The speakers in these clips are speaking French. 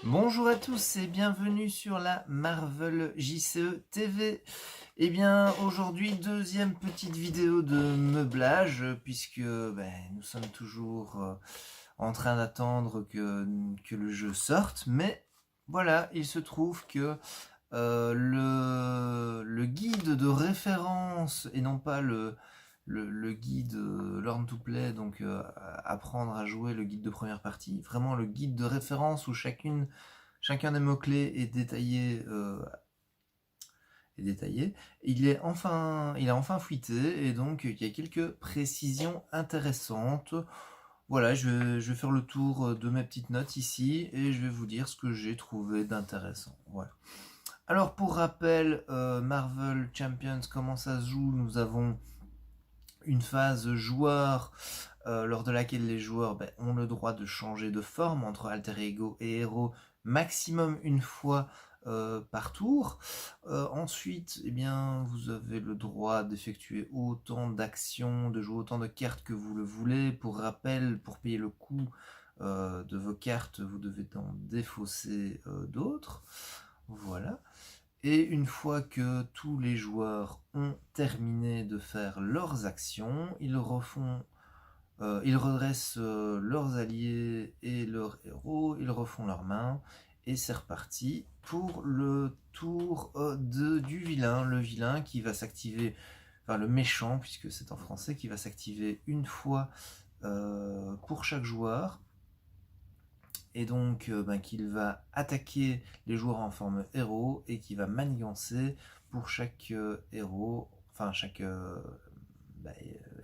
Bonjour à tous et bienvenue sur la Marvel JCE TV. Eh bien aujourd'hui deuxième petite vidéo de meublage puisque nous sommes toujours en train d'attendre que le jeu sorte. Mais voilà, il se trouve que le guide de référence et non pas le guide Learn to Play, donc apprendre à jouer, le guide de première partie, vraiment le guide de référence où chacun des mots-clés est détaillé, il a enfin fuité et donc il y a quelques précisions intéressantes. Voilà, je vais faire le tour de mes petites notes ici et je vais vous dire ce que j'ai trouvé d'intéressant. Voilà. Alors pour rappel, Marvel Champions, comment ça se joue? Nous avons une phase joueur lors de laquelle les joueurs ont le droit de changer de forme entre alter ego et héros maximum une fois par tour. Ensuite, eh bien, vous avez le droit d'effectuer autant d'actions, de jouer autant de cartes que vous le voulez. Pour rappel, pour payer le coût de vos cartes, vous devez en défausser d'autres. Voilà. Et une fois que tous les joueurs ont terminé de faire leurs actions, ils redressent leurs alliés et leurs héros, ils refont leurs mains, et c'est reparti pour le tour du vilain. Le vilain qui va s'activer, enfin le méchant, puisque c'est en français, qui va s'activer une fois pour chaque joueur et donc qu'il va attaquer les joueurs en forme héros et qui va manigancer pour chaque héros, enfin chaque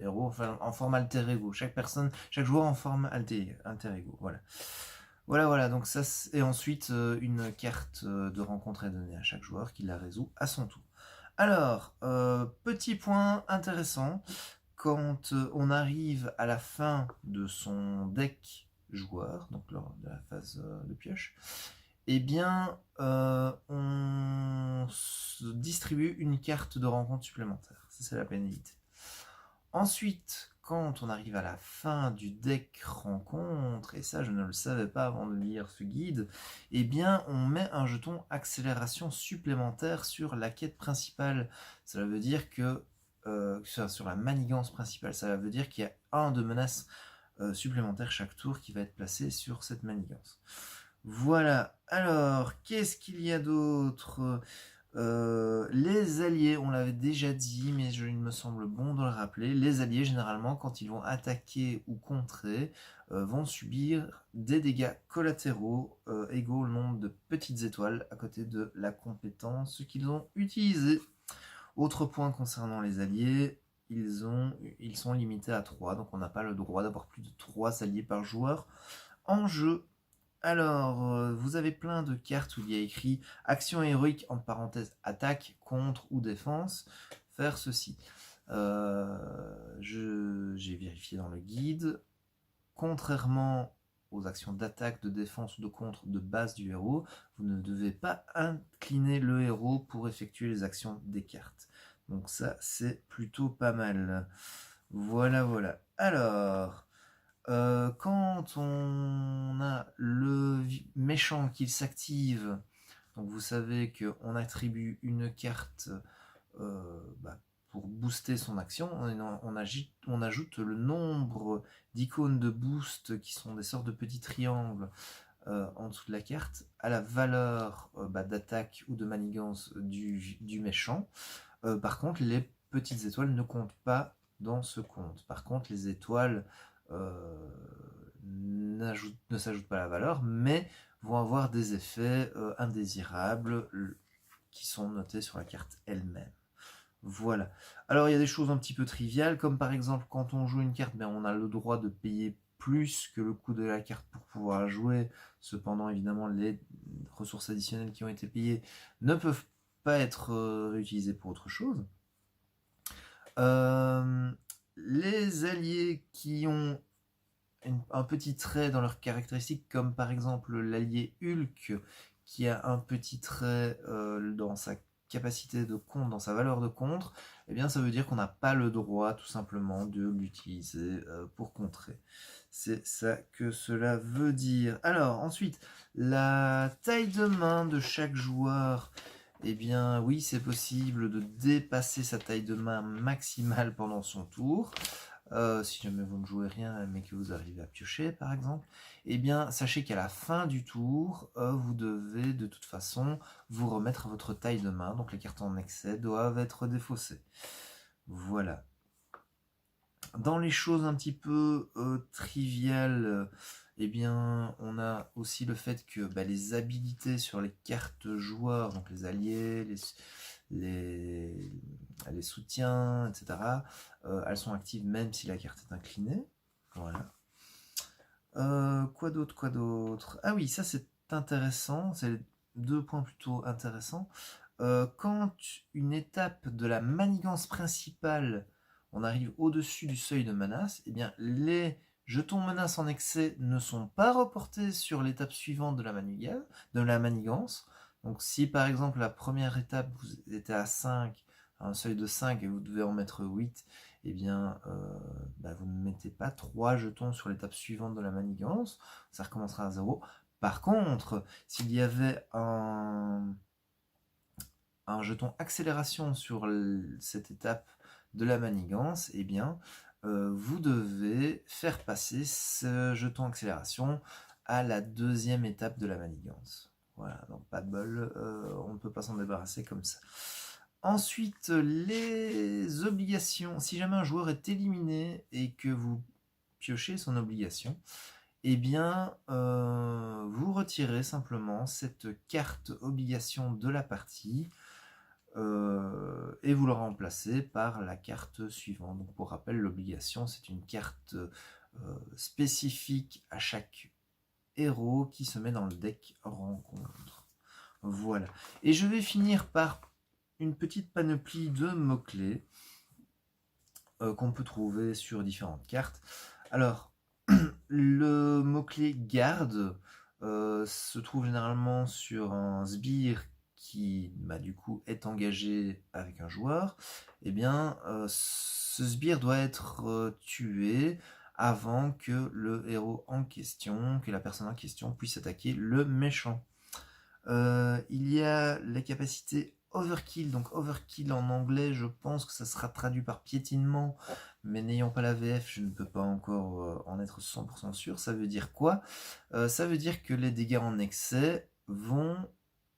héros enfin, en forme alter ego, chaque joueur en forme alter ego, voilà. Voilà, donc ça, et ensuite une carte de rencontre est donnée à chaque joueur qui la résout à son tour. Alors, petit point intéressant, quand on arrive à la fin de son deck joueur, donc lors de la phase de pioche, eh bien, on se distribue une carte de rencontre supplémentaire. Ça, c'est la pénalité. Ensuite, quand on arrive à la fin du deck rencontre, et ça je ne le savais pas avant de lire ce guide, eh bien on met un jeton accélération supplémentaire sur la quête principale. Cela veut dire que, sur la manigance principale, ça veut dire qu'il y a un de menaces supplémentaires chaque tour qui va être placé sur cette manigance. Voilà, alors qu'est-ce qu'il y a d'autre? Les alliés, on l'avait déjà dit, mais il me semble bon de le rappeler. Les alliés, généralement, quand ils vont attaquer ou contrer, vont subir des dégâts collatéraux égaux au nombre de petites étoiles à côté de la compétence qu'ils ont utilisée. Autre point concernant les alliés, ils sont limités à 3, donc on n'a pas le droit d'avoir plus de 3 alliés par joueur en jeu. Alors, vous avez plein de cartes où il y a écrit action héroïque en parenthèse attaque, contre ou défense, faire ceci. J'ai vérifié dans le guide. Contrairement aux actions d'attaque, de défense ou de contre de base du héros, vous ne devez pas incliner le héros pour effectuer les actions des cartes. Donc ça, c'est plutôt pas mal. Voilà. Alors, quand on a le méchant qui s'active, donc vous savez qu'on attribue une carte pour booster son action, on ajoute le nombre d'icônes de boost qui sont des sortes de petits triangles en dessous de la carte à la valeur d'attaque ou de manigance du méchant. Par contre, les petites étoiles ne comptent pas dans ce compte. Par contre, les étoiles ne s'ajoutent pas à la valeur, mais vont avoir des effets indésirables qui sont notés sur la carte elle-même. Voilà. Alors il y a des choses un petit peu triviales, comme par exemple quand on joue une carte, on a le droit de payer plus que le coût de la carte pour pouvoir la jouer. Cependant, évidemment, les ressources additionnelles qui ont été payées ne peuvent pas être réutilisées pour autre chose. Les alliés qui ont un petit trait dans leurs caractéristiques, comme par exemple l'allié Hulk, qui a un petit trait dans sa capacité de contre, dans sa valeur de contre, eh bien ça veut dire qu'on n'a pas le droit tout simplement de l'utiliser pour contrer. C'est ça que cela veut dire. Alors, ensuite, la taille de main de chaque joueur. Eh bien, oui, c'est possible de dépasser sa taille de main maximale pendant son tour. Si jamais vous ne jouez rien, mais que vous arrivez à piocher, par exemple, eh bien, sachez qu'à la fin du tour, vous devez de toute façon vous remettre à votre taille de main. Donc les cartes en excès doivent être défaussées. Voilà. Dans les choses un petit peu triviales, eh bien, on a aussi le fait que les habilités sur les cartes joueurs, donc les alliés, les soutiens, etc., elles sont actives même si la carte est inclinée. Voilà. Quoi d'autre? Ah oui, ça c'est intéressant, c'est 2 points plutôt intéressants. Quand une étape de la manigance principale, on arrive au-dessus du seuil de menace, eh bien les jetons menace en excès ne sont pas reportés sur l'étape suivante de la manigance. Donc si par exemple la première étape vous êtes à 5, à un seuil de 5 et vous devez en mettre 8, eh bien vous ne mettez pas 3 jetons sur l'étape suivante de la manigance, ça recommencera à 0. Par contre, s'il y avait un jeton accélération sur cette étape de la manigance, eh bien, vous devez faire passer ce jeton accélération à la deuxième étape de la manigance. Voilà, donc pas de bol, on ne peut pas s'en débarrasser comme ça. Ensuite, les obligations. Si jamais un joueur est éliminé et que vous piochez son obligation, eh bien, vous retirez simplement cette carte obligation de la partie et vous le remplacez par la carte suivante. Donc pour rappel, l'obligation, c'est une carte spécifique à chaque héros qui se met dans le deck rencontre. Voilà. Et je vais finir par une petite panoplie de mots-clés qu'on peut trouver sur différentes cartes. Alors, le mot-clé garde se trouve généralement sur un sbire qui du coup est engagé avec un joueur. Eh bien, ce sbire doit être tué avant que le héros en question, que la personne en question puisse attaquer le méchant. Il y a la capacité overkill, donc overkill en anglais, je pense que ça sera traduit par piétinement, mais n'ayant pas la VF, je ne peux pas encore en être 100% sûr. Ça veut dire quoi? Ça veut dire que les dégâts en excès vont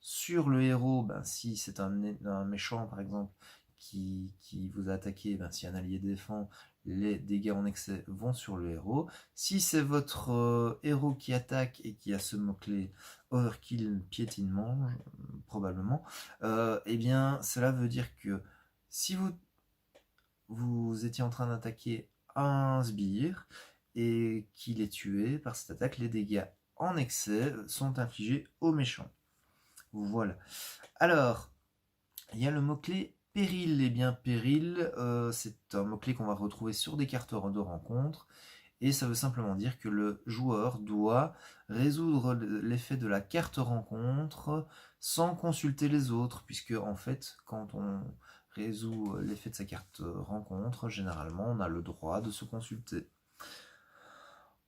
sur le héros, si c'est un méchant par exemple qui vous a attaqué, si un allié défend, les dégâts en excès vont sur le héros. Si c'est votre héros qui attaque et qui a ce mot-clé overkill, piétinement, probablement, eh bien cela veut dire que si vous étiez en train d'attaquer un sbire et qu'il est tué par cette attaque, les dégâts en excès sont infligés au méchant. Voilà. Alors, il y a le mot-clé péril. Eh bien, péril, c'est un mot-clé qu'on va retrouver sur des cartes de rencontre. Et ça veut simplement dire que le joueur doit résoudre l'effet de la carte rencontre sans consulter les autres, puisque en fait, quand on résout l'effet de sa carte rencontre, généralement, on a le droit de se consulter.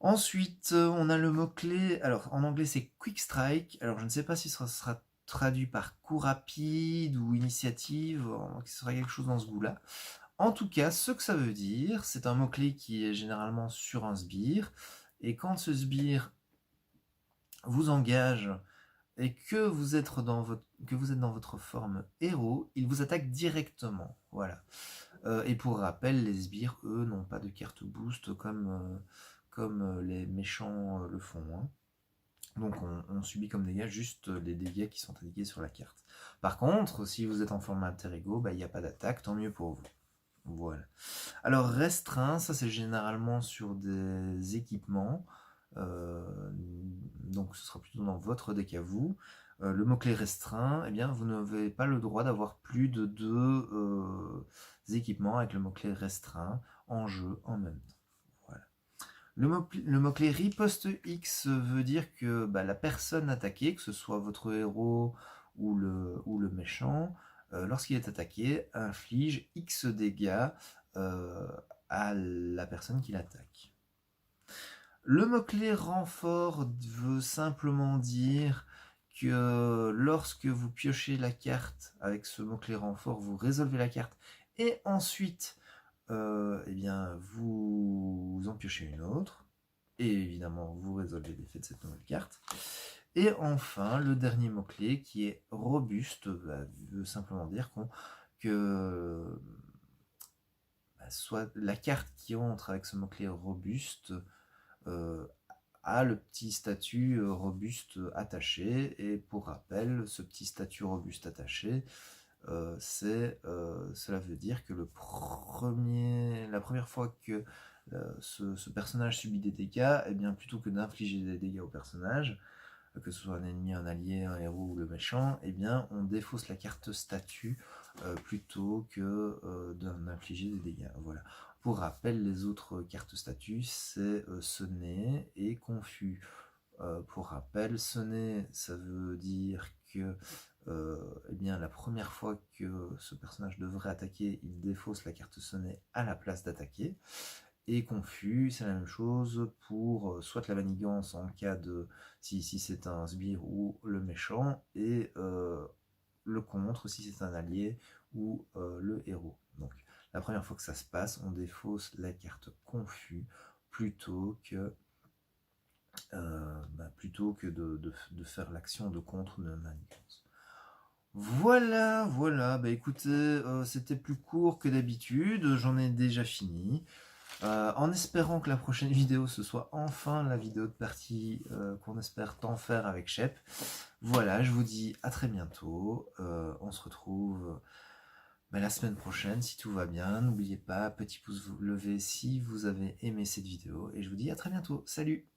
Ensuite, on a le mot-clé, alors en anglais c'est Quick Strike, alors je ne sais pas si ça sera traduit par coup rapide ou initiative, ce sera quelque chose dans ce goût-là. En tout cas, ce que ça veut dire, c'est un mot-clé qui est généralement sur un sbire, et quand ce sbire vous engage et que vous êtes dans votre forme héros, il vous attaque directement. Voilà. Et pour rappel, les sbires, eux, n'ont pas de carte boost comme les méchants le font. Hein. Donc on subit comme dégâts juste les dégâts qui sont indiqués sur la carte. Par contre, si vous êtes en format alter ego, il n'y a pas d'attaque, tant mieux pour vous. Voilà. Alors restreint, ça c'est généralement sur des équipements. Donc ce sera plutôt dans votre deck à vous. Le mot-clé restreint, eh bien vous n'avez pas le droit d'avoir plus de 2 équipements avec le mot-clé restreint en jeu en même temps. Voilà. Le mot-clé riposte X veut dire que la personne attaquée, que ce soit votre héros ou le méchant, lorsqu'il est attaqué, inflige X dégâts à la personne qui l'attaque. Le mot-clé renfort veut simplement dire que lorsque vous piochez la carte avec ce mot-clé renfort, vous résolvez la carte et ensuite eh bien, vous en piochez une autre et évidemment vous résolvez l'effet de cette nouvelle carte. Et enfin, le dernier mot-clé qui est robuste veut simplement dire que soit la carte qui entre avec ce mot-clé robuste euh, a le petit statut robuste attaché. Et pour rappel, ce petit statut robuste attaché, cela veut dire que la première fois que ce personnage subit des dégâts, eh bien, plutôt que d'infliger des dégâts au personnage, que ce soit un ennemi, un allié, un héros ou le méchant, eh bien, on défausse la carte statut plutôt que d'infliger des dégâts. Voilà. Pour rappel, les autres cartes statut, c'est sonné et confus. Pour rappel, sonné, ça veut dire que eh bien, la première fois que ce personnage devrait attaquer, il défausse la carte sonné à la place d'attaquer. Et confus, c'est la même chose pour soit la manigance en cas de si c'est un sbire ou le méchant, et le contre si c'est un allié ou le héros. Donc la première fois que ça se passe, on défausse la carte confus plutôt que de faire l'action de contre de manigance. Voilà, bah écoutez, c'était plus court que d'habitude, j'en ai déjà fini. En espérant que la prochaine vidéo ce soit enfin la vidéo de partie qu'on espère tant faire avec Shep. Voilà, je vous dis à très bientôt. On se retrouve la semaine prochaine si tout va bien. N'oubliez pas, petit pouce levé si vous avez aimé cette vidéo. Et je vous dis à très bientôt. Salut!